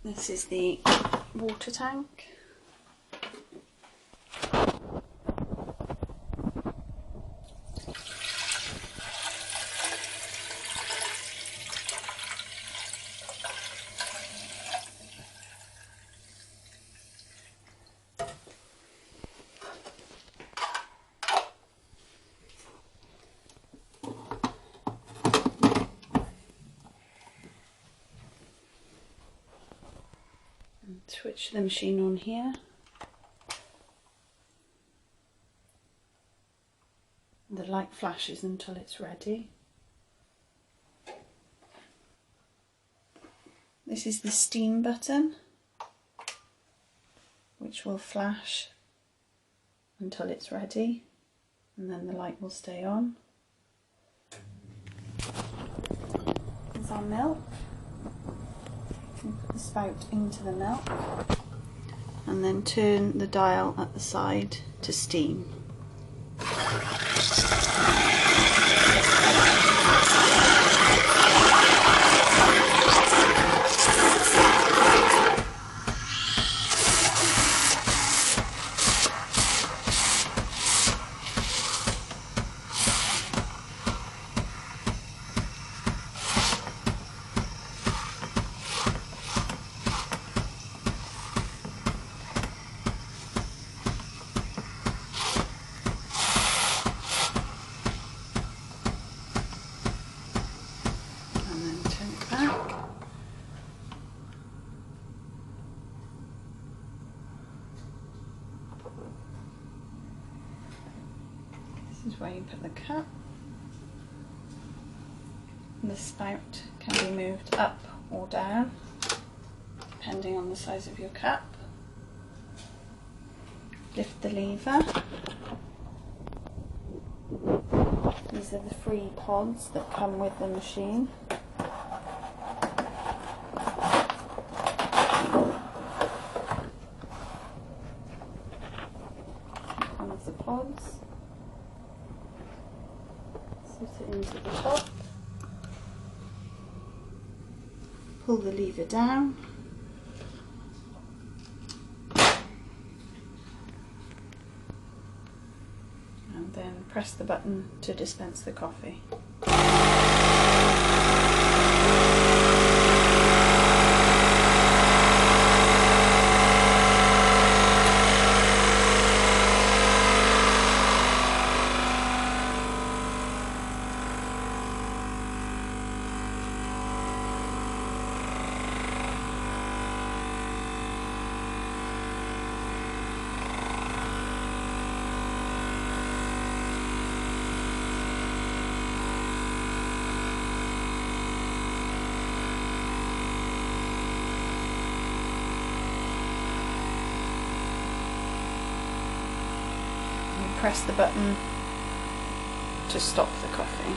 This is the water tank. Switch the machine on here. The light flashes until it's ready. This is the steam button, which will flash until it's ready, and then the light will stay on. There's our milk. We put the spout into the milk and then turn the dial at the side to steam. This is where you put the cup. The spout can be moved up or down depending on the size of your cup. Lift the lever. These are the free pods that come with the machine. One of the pods. Set it into the top. Pull the lever down. And then press the button to dispense the coffee. Press the button to stop the coffee.